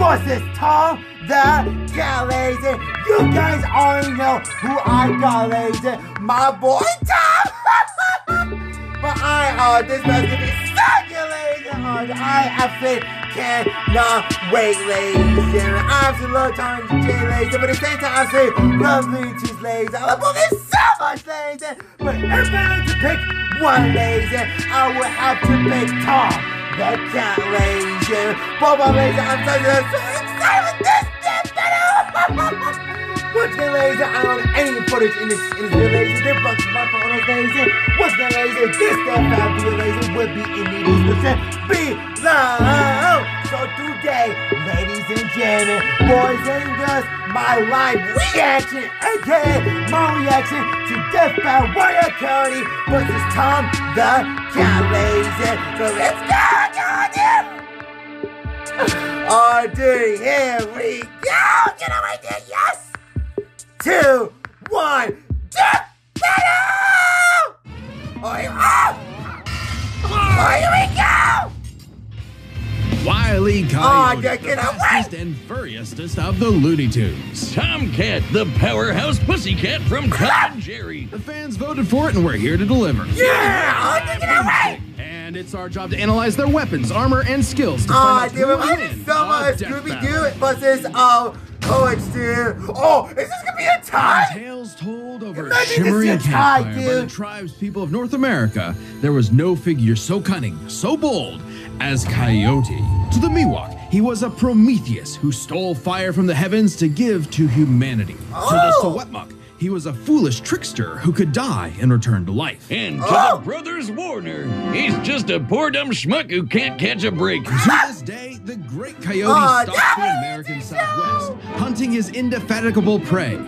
versus Tom the Cat Lazy. You guys already know who I got, Lazy. My boy Tom. But this match gonna be so good, Lazy. I absolutely cannot wait, Lazy. I absolutely love Tom and J, Lazy. But at the same time, I say love Luigi's, Lazy. I love both of them so much, Lazy. But if I had to pick one, Lazy, I would have to pick Tom the Cat Lazy. Boba Lazy, I'm so excited with this video. Once again, Lazy, I don't have any footage in this video, Lazy. They're bunch of my photos, Lazy. Once again, Lazy, this that video, Lazy, would be in the description below. So today, ladies and gentlemen, boys and girls, my live reaction, aka my reaction to Death by Wile Coyote versus Tom the Cat Lazy. So let's go, Coyote! Oh, dude, here we go! Get away there, yes! 2, 1, Death Battle! Oh, here we go! Wile Coyote, get the away! fastest and furriestest of the Looney Tunes. Tomcat, the powerhouse pussycat from Tom and Jerry. The fans voted for it, and we're here to deliver. Yeah! Get away! And it's our job to analyze their weapons, armor, and skills to find out who will win. So much Scooby-Doo versus Coyote, dude. Oh, is this gonna be a tie? Tales told over a Imagine shimmering this is a tie, campfire by the dude. tribes people of North America. There was no figure so cunning, so bold as Coyote. To the Miwok, he was a Prometheus who stole fire from the heavens to give to humanity. To the Sowetmuk, he was a foolish trickster who could die and return to life. And to the brothers Warner, he's just a poor dumb schmuck who can't catch a break. To this day, the great Coyote stalks the American Southwest, hunting his indefatigable prey, the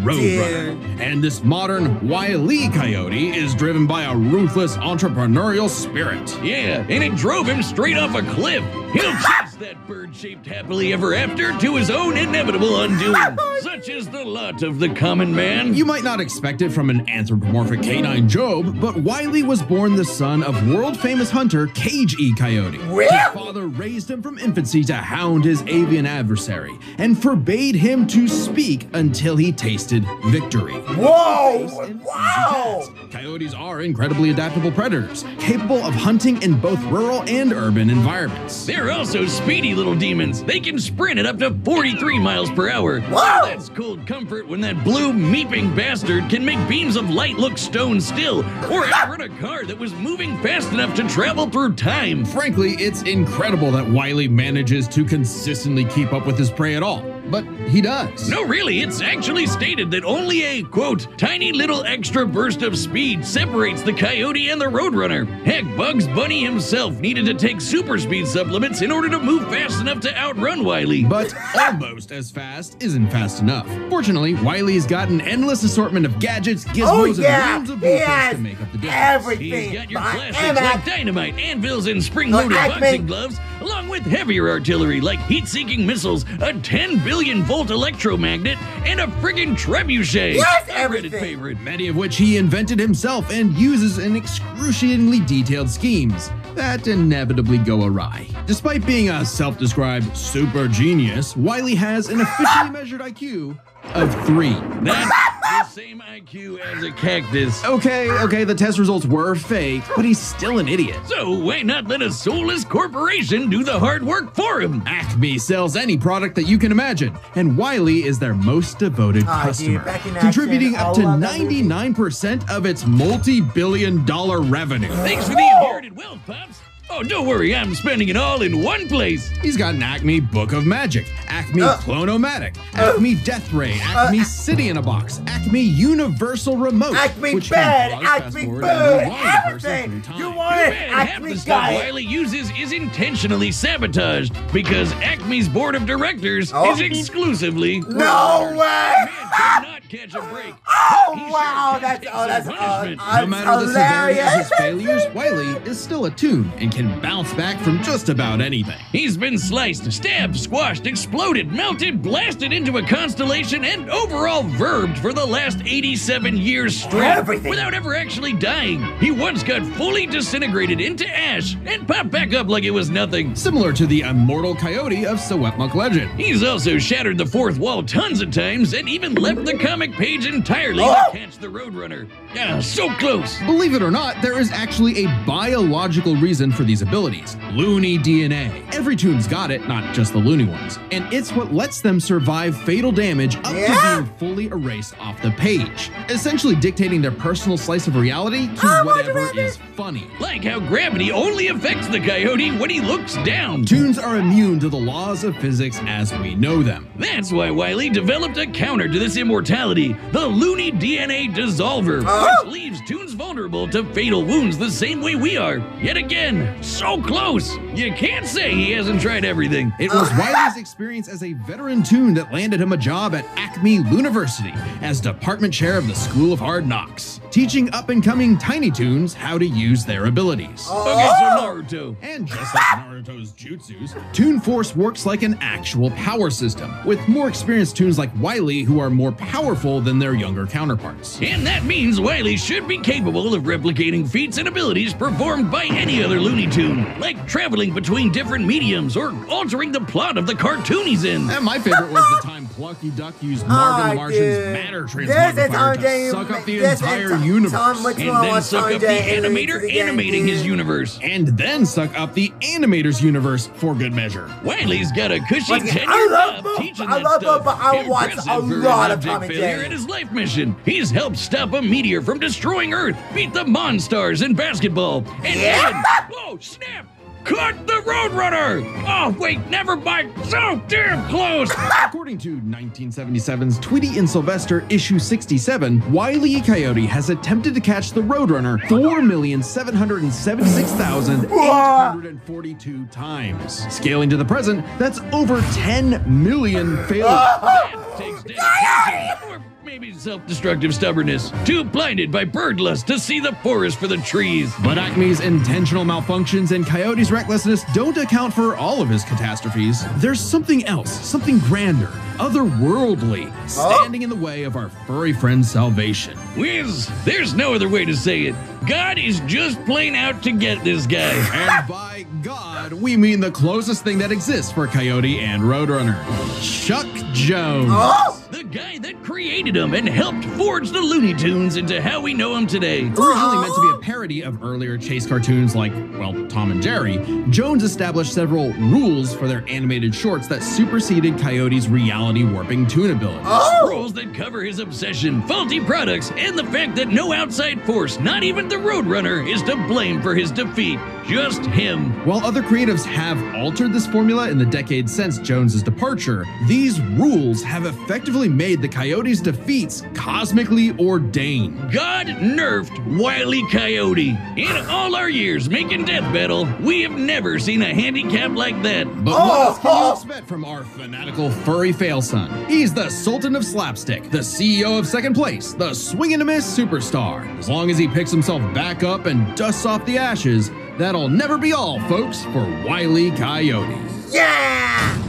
Roadrunner. And this modern Wile Coyote is driven by a ruthless entrepreneurial spirit. Yeah, and it drove him straight off a cliff. He'll chase that bird-shaped happily ever after to his own inevitable undoing. Such is the lot of the common man. You might not expect it from an anthropomorphic canine Job, but Wile was born the son of world-famous hunter Cage E. Coyote. Really? His father raised him from infancy to hound his avian adversary and forbade him to speak until he tasted victory. Whoa! Wow! Coyotes are incredibly adaptable predators, capable of hunting in both rural and urban environments. They're also speedy little demons. They can sprint at up to 43 miles per hour. Wow! That's cold comfort when that blue meeping bastard can make beams of light look stone still, or outrun a car that was moving fast enough to travel through time. Frankly, it's incredible that Wile manages to consistently keep up with his prey at all. But he does. No, really, it's actually stated that only a, quote, tiny little extra burst of speed separates the Coyote and the Roadrunner. Heck, Bugs Bunny himself needed to take super speed supplements in order to move fast enough to outrun Wile. But almost as fast isn't fast enough. Fortunately, Wile's got an endless assortment of gadgets, gizmos, and reams of blueprints to make up the difference. Everything. He's got your classics like dynamite, anvils, and spring-loaded boxing gloves, along with heavier artillery like heat-seeking missiles, a 10 billion volt electromagnet, and a friggin' trebuchet. Yes, a Reddit everything. favorite. Many of which he invented himself and uses in excruciatingly detailed schemes that inevitably go awry. Despite being a self-described super genius, Wile has an officially measured IQ of 3. That's the same IQ as a cactus. Okay, the test results were fake, but he's still an idiot. So why not let a soulless corporation do the hard work for him? Acme sells any product that you can imagine, and Wile is their most devoted customer, back in contributing action. up to I love that movie. 99% of its multi-billion-dollar revenue. Thanks for the inherited wealth, Pops. Oh, don't worry, I'm spending it all in one place. He's got an Acme Book of Magic, Acme Clonomatic, Acme Death Ray, Acme City in a Box, Acme Universal Remote, Acme which bed, can pause, fast Acme forward, food, and rewind a person everything. through You time. want it? Man, half Acme the stuff diet. Wile uses is intentionally sabotaged because Acme's board of directors is exclusively No way! Man cannot catch a break. Oh, He sure wow, can that's take some punishment. No matter the severity of his hilarious. failures, Wile is still a toon and can bounce back from just about anything. He's been sliced, stabbed, squashed, exploded, melted, blasted into a constellation, and overall verbed for the last 87 years straight. Everything. Without ever actually dying. He once got fully disintegrated into ash and popped back up like it was nothing. Similar to the immortal Coyote of Sewetmuk legend. He's also shattered the fourth wall tons of times and even left the comic page entirely Oh! to catch the Roadrunner. Ah, so close. Believe it or not, there is actually a biological reason for these abilities. Loony DNA. Every toon's got it, not just the loony ones. And it's what lets them survive fatal damage up to being fully erased off the page. Essentially dictating their personal slice of reality to whatever is funny. Like how gravity only affects the Coyote when he looks down. Toons are immune to the laws of physics as we know them. That's why Wile developed a counter to this immortality, the Loony DNA Dissolver, which leaves toons vulnerable to fatal wounds the same way we are. Yet again, so close. You can't say he hasn't tried everything. It was Wile's experience as a veteran toon that landed him a job at Acme University as department chair of the School of Hard Knocks, teaching up-and-coming tiny toons how to use their abilities. Okay, so Naruto. And just like Naruto's jutsus, Toon Force works like an actual power system, with more experienced toons like Wile who are more powerful than their younger counterparts. And that means Wile should be capable of replicating feats and abilities performed by any other Looney Tune, like traveling between different mediums or altering the plot of the cartoon he's in. And my favorite was the time Plucky Duck used Marvin the Martian's matter transmogrifier to suck up the entire universe. And then suck up the animator animating his universe. And then suck up the animator's universe for good measure. Wile's got a cushy tenure I love job Boop. teaching I that love stuff. Boop, but I watch Impressive a for an lot of object Tom and failure Jerry. at his life mission. He's helped stop a meteor from destroying Earth, beat the Monstars in basketball, and even, whoa, snap, caught the Roadrunner! Oh, wait, never mind, so damn close! According to 1977's Tweety and Sylvester issue 67, Wile E. Coyote has attempted to catch the Roadrunner 4,776,842 times. Scaling to the present, that's over 10 million failures. That takes dedication, or maybe self-destructive stubbornness. Too blinded by bird lust to see the forest for the trees. But Acme's intentional malfunctions and Coyote's recklessness don't account for all of his catastrophes. There's something else, something grander, otherworldly, standing in the way of our furry friend's salvation. Wiz, there's no other way to say it. God is just plain out to get this guy. And by God, we mean the closest thing that exists for Coyote and Roadrunner. Chuck Jones. The guy that created him and helped forge the Looney Tunes into how we know him today. Originally meant to be a parody of earlier chase cartoons like, well, Tom and Jerry, Jones established several rules for their animated shorts that superseded Coyote's reality warping toon abilities. Rules that cover his obsession, faulty products, and the fact that no outside force, not even the Roadrunner, is to blame for his defeat. Just him. While other creatives have altered this formula in the decades since Jones's departure, these rules have effectively made the Coyote's defeats cosmically ordained. God nerfed Wile E. Coyote. In all our years making Death Battle, we have never seen a handicap like that. But what else can you expect from our fanatical furry fail son? He's the Sultan of Slapstick, the CEO of Second Place, the swing and a miss superstar. As long as he picks himself back up and dusts off the ashes, that'll never be all, folks, for Wile E. Coyote. Yeah!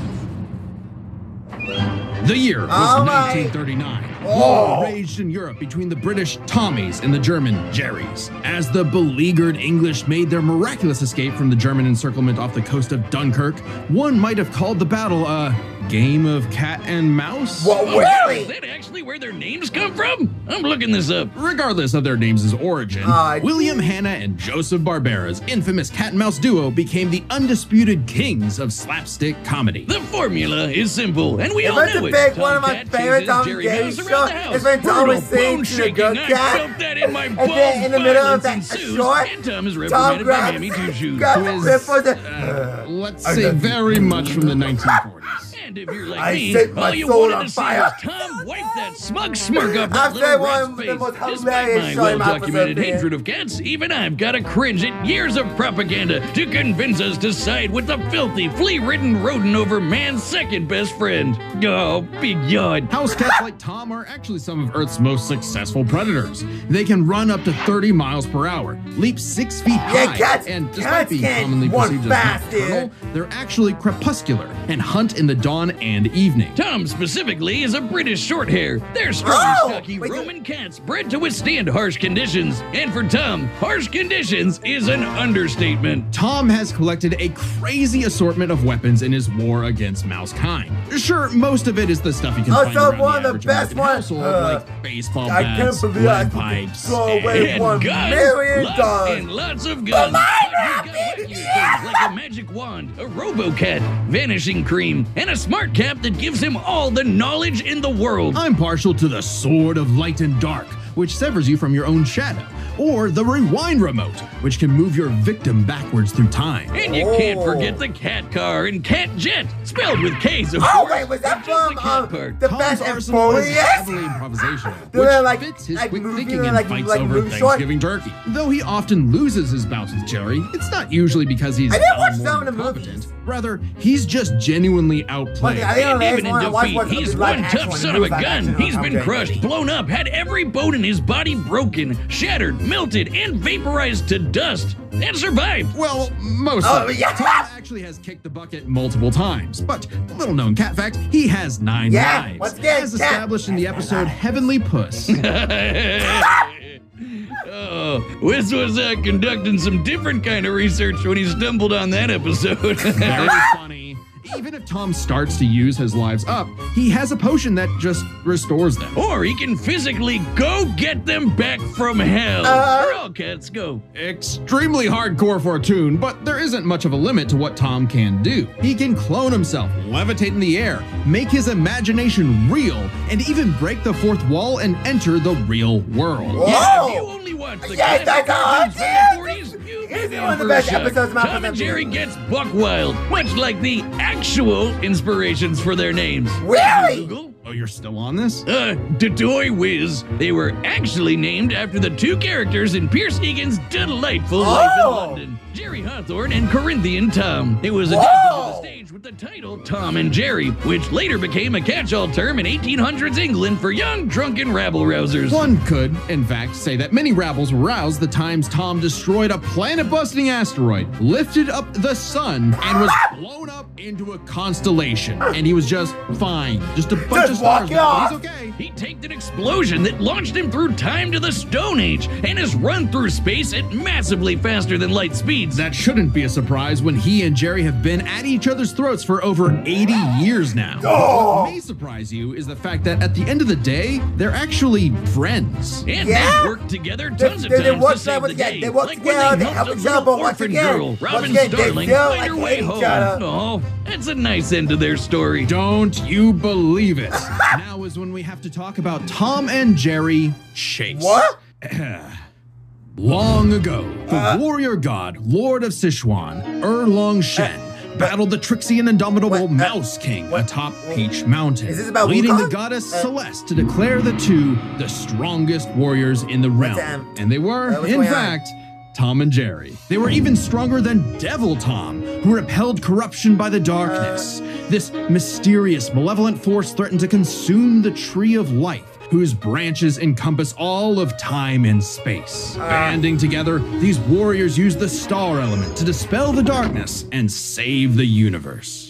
The year was 1939. War raged in Europe between the British Tommies and the German Jerrys. As the beleaguered English made their miraculous escape from the German encirclement off the coast of Dunkirk, one might have called the battle a game of cat and mouse. What, really? Is that actually where their names come from? I'm looking this up. Regardless of their names' origin, William Hanna and Joseph Barbera's infamous cat and mouse duo became the undisputed kings of slapstick comedy. The formula is simple, and we all If I know had it. to pick one of my Tomcat favorite chases Tom and Jerry Jerry Mouse shows, around the house. it's when Tom Brutal was singing bone to the shaking. good I cat. felt that in my And balls. then in the middle of that ensues, short, and Tom is Tom represented by grabs Mammy Two Shoes. got Who the is, grip of the... let's say very much from the 1940s. And if you're like I me, set my all you soul wanted on to see fire. was Tom wipe that smug smirk off that I've little said rat's one of the face. most Despite hilarious my show in my well-documented episode, man. hatred of cats, even I've got to cringe at years of propaganda to convince us to side with the filthy, flea-ridden rodent over man's second best friend. Oh, big yawn. House cats like Tom are actually some of Earth's most successful predators. They can run up to 30 miles per hour, leap 6 feet high, cats- and despite cats being can't commonly run perceived fast, as nocturnal, they're actually crepuscular and hunt in the dawn and evening. Tom specifically is a British shorthair. They're strong, Oh, stocky wait, Roman cats bred to withstand harsh conditions. And for Tom, harsh conditions is an understatement. Tom has collected a crazy assortment of weapons in his war against mousekind. Sure, most of it is the stuff you can find Also, around one the of the average best American ones, household, like baseball I can't bats, believe I lead could pipes, throw away And $1 guns, million. lots and lots of guns. my But you've got wackier things like a magic wand, a robo-cat, vanishing cream, and a smart cap that gives him all the knowledge in the world. I'm partial to the Sword of Light and Dark, which severs you from your own shadow, or the Rewind Remote, which can move your victim backwards through time. And you can't forget the cat car and cat jet, spelled with K's, of Oh, course. wait, was that but just from the cat part. the Tom's Fast and arsenal is Furious? heavily improvisational, They're which like- fits his like quick movie, thinking and like fights movie over short. Thanksgiving turkey. Though he often loses his bouts with Jerry, it's not usually because he's I didn't watch dumb or some of the incompetent. movies. Rather, he's just genuinely outplayed. I think And the last even in one I watched defeat, was he's the live one action tough one, son the of a live gun. action. He's been Okay. crushed, blown up, had every bone in his body broken, shattered, melted, and vaporized to dust, and survived. Well, most Oh, of it. yeah. Tom actually has kicked the bucket multiple times, but little known cat fact, he has 9 Yeah, lives, once again, as cat. established in the episode Heavenly Puss. Oh, Wiz was conducting some different kind of research when he stumbled on that episode. Very funny. Even if Tom starts to use his lives up, he has a potion that just restores them. Or he can physically go get them back from hell. Where all cats go. Extremely hardcore for a toon, but there isn't much of a limit to what Tom can do. He can clone himself, levitate in the air, make his imagination real, and even break the fourth wall and enter the real world. Whoa. Yeah, if you only watch the Yes, classic that's all cartoons I from the 40s, you It's may one of the be best shocked. episodes of my Tom and Jerry gets buck wild, much like the actual inspirations for their names. Really? Google. Oh, you're still on this? Dodoy Whiz. They were actually named after the two characters in Pierce Egan's delightful Life in London, Jerry Hawthorne and Corinthian Tom. It was adapted to the stage with the title Tom and Jerry, which later became a catch-all term in 1800s England for young, drunken rabble-rousers. One could, in fact, say that many rabbles were roused the times Tom destroyed a planet-busting asteroid, lifted up the sun, and was blown up into a constellation. And he was just fine. Just a bunch of stars, walk off. but he's okay. He tanked an explosion that launched him through time to the Stone Age and has run through space at massively faster than light speeds. That shouldn't be a surprise when he and Jerry have been at each other's throats for over 80 years now. What may surprise you is the fact that at the end of the day, they're actually friends. And Yeah. they worked together tons of They times work to save the together, day. they work like together, when they they help helped each a other, little but once orphan again- girl, once Robin again, they Starling, still, find like, her way hate each home. other. Oh, that's a nice end to their story. Don't you believe it? Now is when we have to talk about Tom and Jerry Chase. What? Long ago, the warrior god, Lord of Sichuan, Erlong Shen, battled the tricksy and indomitable Mouse King atop Peach Mountain, Is this about leading the Wukong? goddess Celeste to declare the two the strongest warriors in the realm. And they were, what's in going on? fact, Tom and Jerry. They were even stronger than Devil Tom, who repelled corruption by the darkness. This mysterious, malevolent force threatened to consume the tree of life, whose branches encompass all of time and space. Banding together, these warriors used the star element to dispel the darkness and save the universe.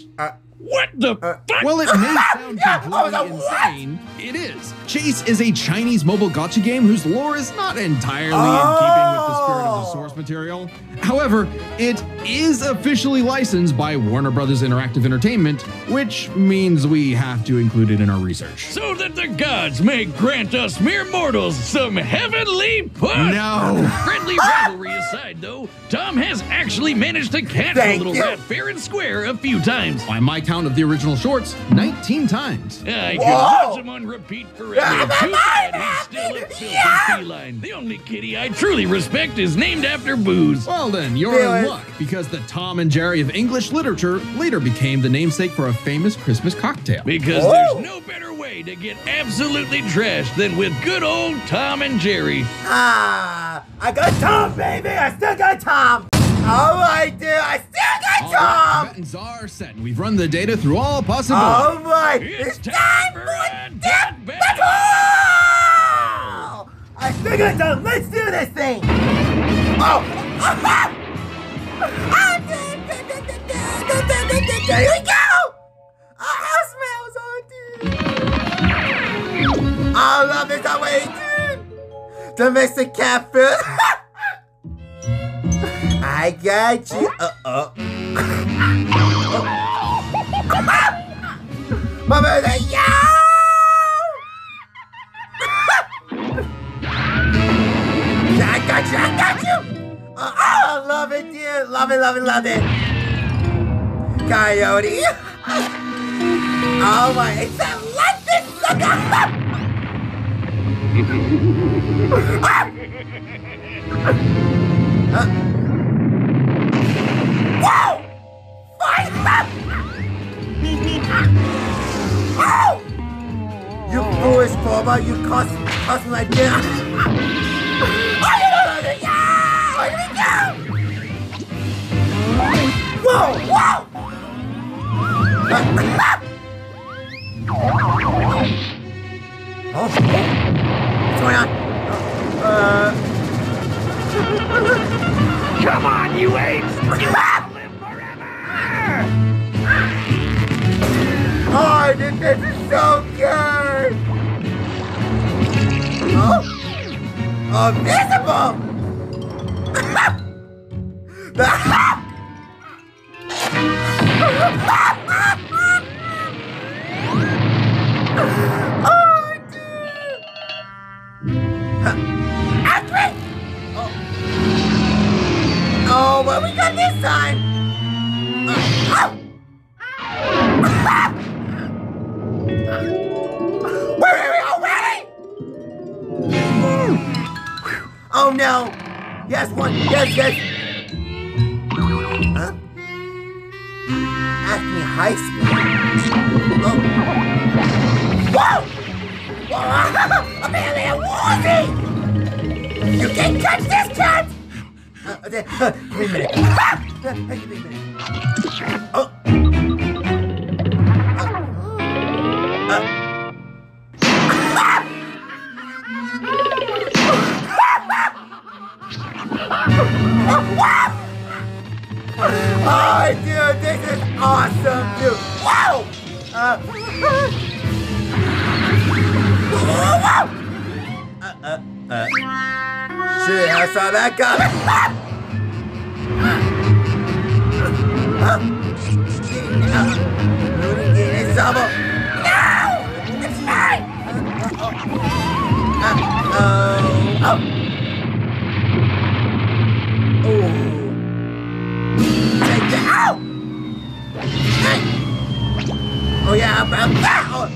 What the fuck? While it may sound Yeah, I was completely like, what? insane, it is. Chase is a Chinese mobile gacha game whose lore is not entirely in keeping with the spirit of the source material. However, it is officially licensed by Warner Brothers Interactive Entertainment, which means we have to include it in our research. So that the gods may grant us mere mortals some heavenly push. No. Friendly Friendly rivalry aside, though, Tom has actually managed to catch the Thank little you. rat fair and square a few times. By my count of the original shorts, 19 times. I could Whoa. watch him on repeat forever. Too bad he's still a filthy feline. The only kitty I truly respect is named after booze. Well then, you're Really? in luck, because the Tom and Jerry of English literature later became the namesake for a famous Christmas cocktail. Because Whoa. there's no better way to get absolutely trashed than with good old Tom and Jerry. I got Tom, baby. I still got Tom. Oh, I do. I still got All right, Tom. buttons are set, and we've run the data through all possible. Oh my! It's time for a death battle! I still got Tom. Let's do this thing. Oh! There we go! House smells on, dude. I love this already, dude. Domestic cat food. I got you. Mama, yo! I got you. I love it, dude. Love it. Coyote. Oh my, it's a London sucker. Whoa! Fight up! Oh! You foolish Boba, you cost me like this. Whoa! Oh, what's going on? Come on, you apes! Live forever! Oh, this is so good! Oh, visible! Oh, dude! Astrid! Oh, what we got this time? We're here already! Oh no! Yes, one! Yes! Huh? Acme high speed. Oh. Whoa! Apparently I'm woozy! You can't catch this cat! Give me a minute. Give me a minute. Oh. Oh, dude, this is awesome, dude. Whoa! Shit, I saw that coming. It's trouble. No! It's mine! Take that out! Hey! Oh yeah, about that!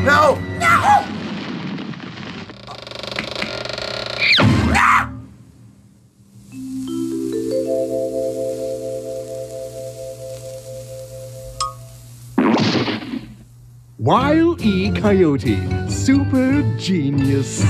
No! No! Wile E. Coyote, super genius.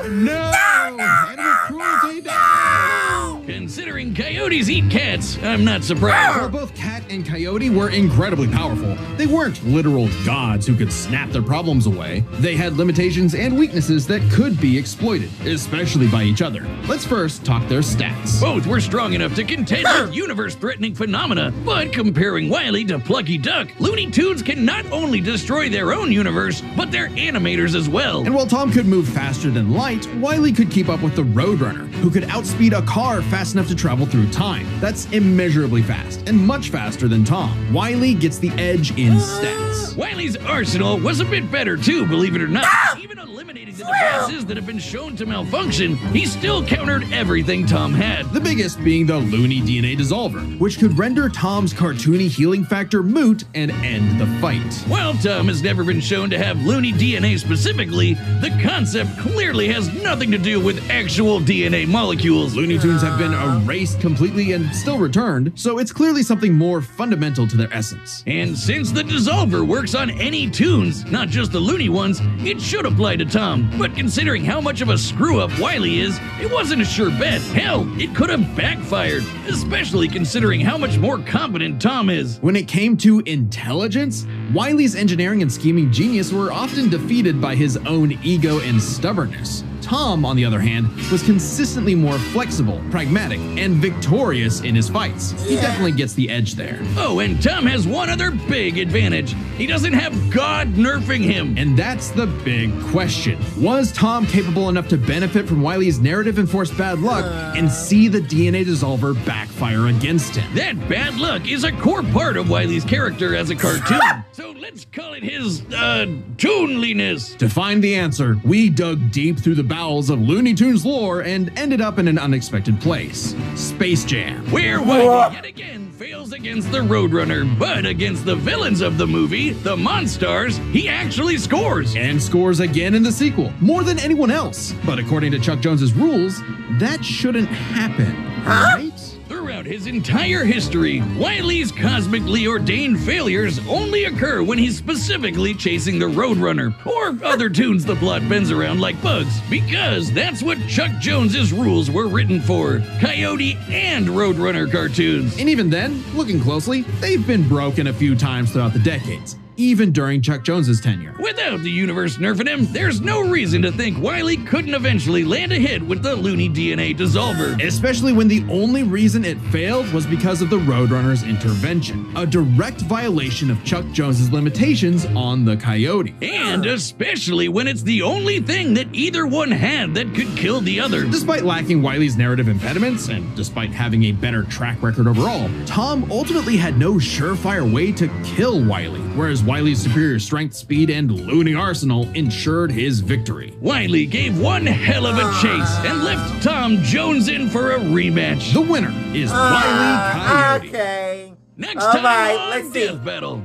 No! Animal cruelty, no! Considering coyotes eat cats, I'm not surprised. While both Cat and Coyote were incredibly powerful, they They weren't literal gods who could snap their problems away. They had limitations and weaknesses that could be exploited, especially by each other. Let's first talk their stats. Both were strong enough to contend with universe-threatening phenomena, but comparing Wile to Plucky Duck, Looney Tunes can not only destroy their own universe, but their animators as well. And while Tom could move faster than light, Wile could keep up with the Roadrunner, who could outspeed a car fast enough to travel through time. That's immeasurably fast, and much faster than Tom. Wile gets the edge in stats. Wile's arsenal was a bit better too, believe it or not. Even eliminating the devices that have been shown to malfunction, he still countered everything Tom had. The biggest being the Looney DNA Dissolver, which could render Tom's cartoony healing factor moot and end the fight. While Tom has never been shown to have Looney DNA specifically, the concept clearly has nothing to do with actual DNA molecules. Looney Tunes have been erased completely and still returned, so it's clearly something more fundamental to their essence. And since the Dissolver works on any tunes, not just the Looney ones, it should apply to Tom. But considering how much of a screw-up Wile is, it wasn't a sure bet. Hell, it could have backfired, especially considering how much more competent Tom is. When it came to intelligence, Wile's engineering and scheming genius were often defeated by his own ego and stubbornness. Tom, on the other hand, was consistently more flexible, pragmatic, and victorious in his fights. He definitely gets the edge there. Oh, and Tom has one other big advantage. He doesn't have God nerfing him. And that's the big question. Was Tom capable enough to benefit from Wile's narrative-enforced bad luck and see the DNA Dissolver backfire against him? That bad luck is a core part of Wile's character as a cartoon. So let's call it his, toonliness. To find the answer, we dug deep through the bowels of Looney Tunes lore and ended up in an unexpected place. Space Jam. Where Wile yet again fails against the Roadrunner, but against the villains of the movie, the Monstars, he actually scores. And scores again in the sequel, more than anyone else. But according to Chuck Jones's rules, that shouldn't happen, right? Throughout his entire history, Wile's cosmically ordained failures only occur when he's specifically chasing the Roadrunner, or other tunes the plot bends around like bugs, because that's what Chuck Jones's rules were written for, Coyote and Roadrunner cartoons. And even then, looking closely, they've been broken a few times throughout the decades, even during Chuck Jones's tenure. Without the universe nerfing him, there's no reason to think Wile couldn't eventually land a hit with the Looney DNA Dissolver. Especially when the only reason it failed was because of the Roadrunner's intervention, a direct violation of Chuck Jones's limitations on the Coyote. And especially when it's the only thing that either one had that could kill the other. Despite lacking Wile's narrative impediments, and despite having a better track record overall, Tom ultimately had no surefire way to kill Wile, whereas Wile's superior strength, speed, and loony arsenal ensured his victory. Wile gave one hell of a chase and left Tom Jones in for a rematch. The winner is Wile Coyote. Okay. Next All time right, on let's see. Death Battle.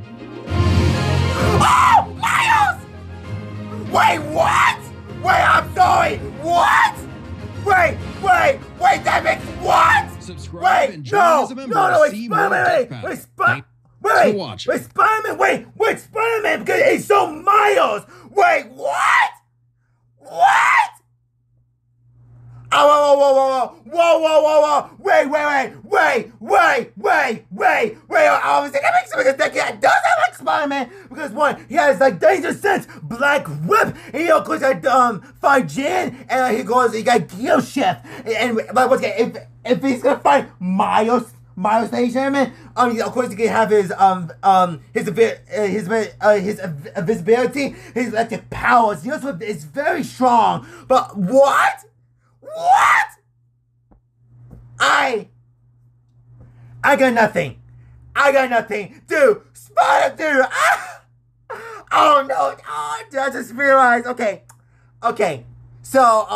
Oh, Miles! Wait, what? Wait, I'm sorry. What? Wait, that makes what? Subscribe and Wait, join no, as a member no, to wait, see more Spider-Man, Death wait, Battle. wait, watch. wait, Spider-Man, wait, Spider-Man, because he's so Miles. Wait, what? What? Oh, whoa, wait, I was thinking that makes sense because that does sound like Spider-Man, because one, he has like Danger Sense, Black Whip, and of course that fight Jan, and he got Gear Chef, and like what's if he's gonna fight Miles Station, of course he can have his invisibility, his electric powers. You know, it's very strong. But what? I got nothing. Dude, Spider Dude. Oh no. Oh, dude, I just realized. Okay. So,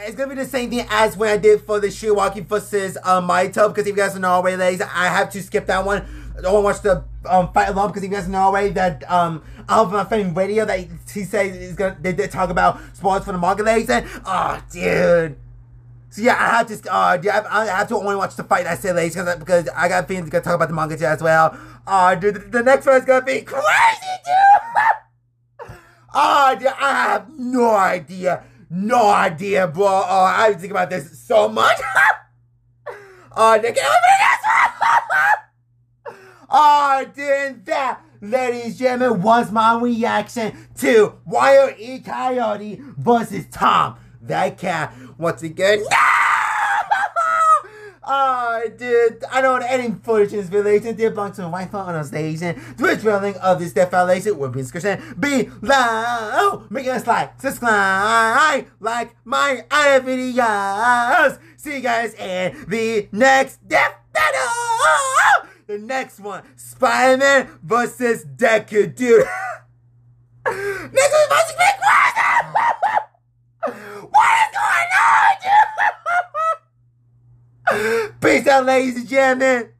it's gonna be the same thing as when I did for the Shoe Walking versus My Tub, because if you guys don't know already, ladies, I have to skip that one. I don't want to watch the fight alone, because if you guys know already that I have my friend Radio that he says they did talk about sports for the market, ladies, and dude. So yeah, I have to I have to only watch the fight I say, ladies, because I got feelings to talk about the manga as well. Dude, the next one is gonna be crazy, dude. Dude, I have no idea, bro. I think about this so much. They can't this. Dude, ladies and gentlemen, was my reaction to Wile E. Coyote versus Tom the Cat. Once again, no! Oh, dude, I don't know any footage in this relation. Dear belongs to a white phone on stage. Twitch revealing of this death violation will be in description below. Make us like, subscribe, like my other videos. See you guys in the next death battle. The next one, Spider-Man versus Deku, dude. Nigga, we must be crazy. What is going on, dude? Peace out, ladies and gentlemen.